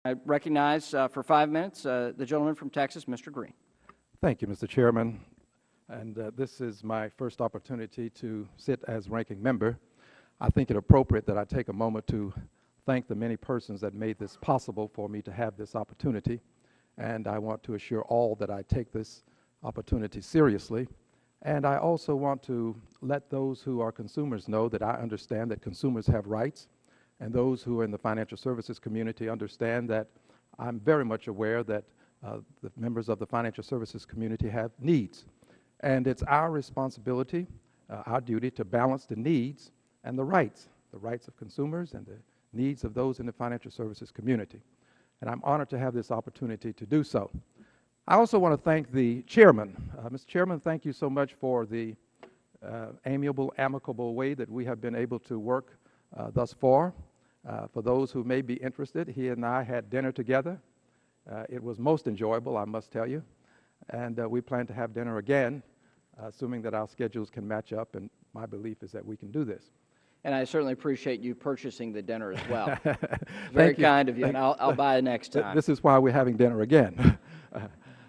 I recognize for 5 minutes the gentleman from Texas, Mr. Green. Thank you, Mr. Chairman. And this is my first opportunity to sit as ranking member. I think it appropriate that I take a moment to thank the many persons that made this possible for me to have this opportunity. And I want to assure all that I take this opportunity seriously. And I also want to let those who are consumers know that I understand that consumers have rights, and those who are in the financial services community understand that I'm very much aware that the members of the financial services community have needs. And it's our responsibility, our duty to balance the needs and the rights of consumers and the needs of those in the financial services community. And I'm honored to have this opportunity to do so. I also want to thank the chairman. Mr. Chairman, thank you so much for the amiable, amicable way that we have been able to work thus far. For those who may be interested, he and I had dinner together. It was most enjoyable, I must tell you. And we plan to have dinner again, assuming that our schedules can match up, and my belief is that we can do this. And I certainly appreciate you purchasing the dinner as well. Very kind of you, and I'll buy it next time. This is why we're having dinner again.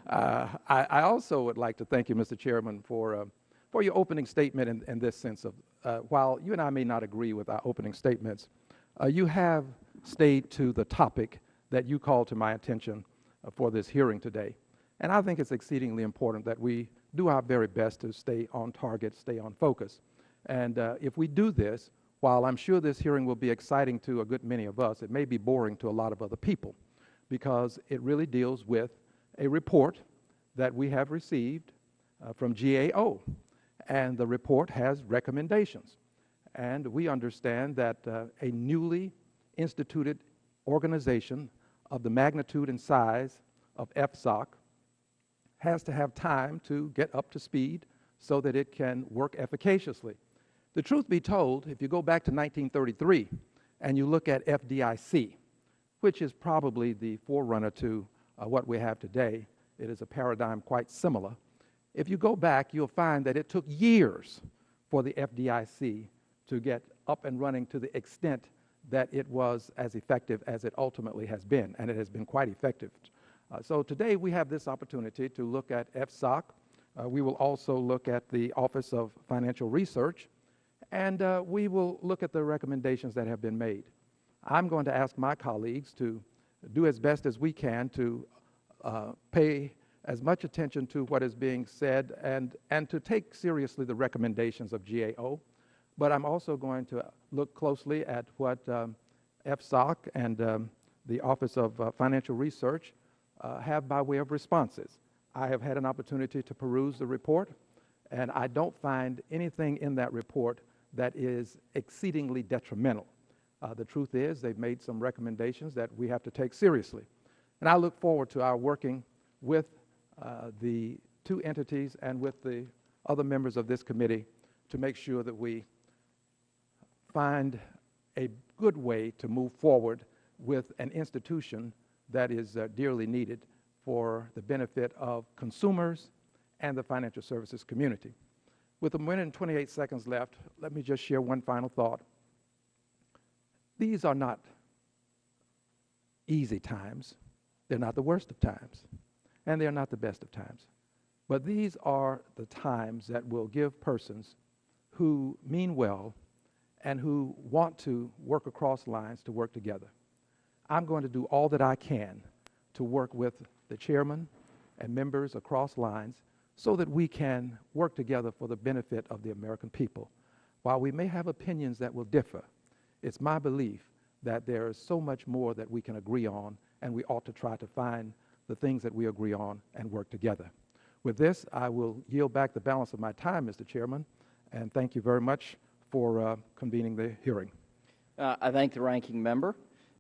I also would like to thank you, Mr. Chairman, for your opening statement in this sense of, while you and I may not agree with our opening statements, you have stayed to the topic that you called to my attention for this hearing today. And I think it's exceedingly important that we do our very best to stay on target, stay on focus. And if we do this, while I'm sure this hearing will be exciting to a good many of us, it may be boring to a lot of other people, because it really deals with a report that we have received from GAO. And the report has recommendations. And we understand that a newly instituted organization of the magnitude and size of FSOC has to have time to get up to speed so that it can work efficaciously. The truth be told, if you go back to 1933 and you look at FDIC, which is probably the forerunner to what we have today, it is a paradigm quite similar. If you go back, you'll find that it took years for the FDIC to get up and running to the extent that it was as effective as it ultimately has been, and it has been quite effective. So today we have this opportunity to look at FSOC. We will also look at the Office of Financial Research, and we will look at the recommendations that have been made. I'm going to ask my colleagues to do as best as we can to pay as much attention to what is being said and to take seriously the recommendations of GAO. But I'm also going to look closely at what FSOC and the Office of Financial Research have by way of responses. I have had an opportunity to peruse the report, and I don't find anything in that report that is exceedingly detrimental. The truth is they've made some recommendations that we have to take seriously. And I look forward to our working with the two entities and with the other members of this committee to make sure that we find a good way to move forward with an institution that is dearly needed for the benefit of consumers and the financial services community. With a minute and 28 seconds left, let me just share one final thought. These are not easy times. They're not the worst of times, and they're not the best of times. But these are the times that will give persons who mean well and who want to work across lines to work together. I'm going to do all that I can to work with the chairman and members across lines so that we can work together for the benefit of the American people. While we may have opinions that will differ, it's my belief that there is so much more that we can agree on, and we ought to try to find the things that we agree on and work together. With this, I will yield back the balance of my time, Mr. Chairman, and thank you very much for convening the hearing. I thank the ranking member.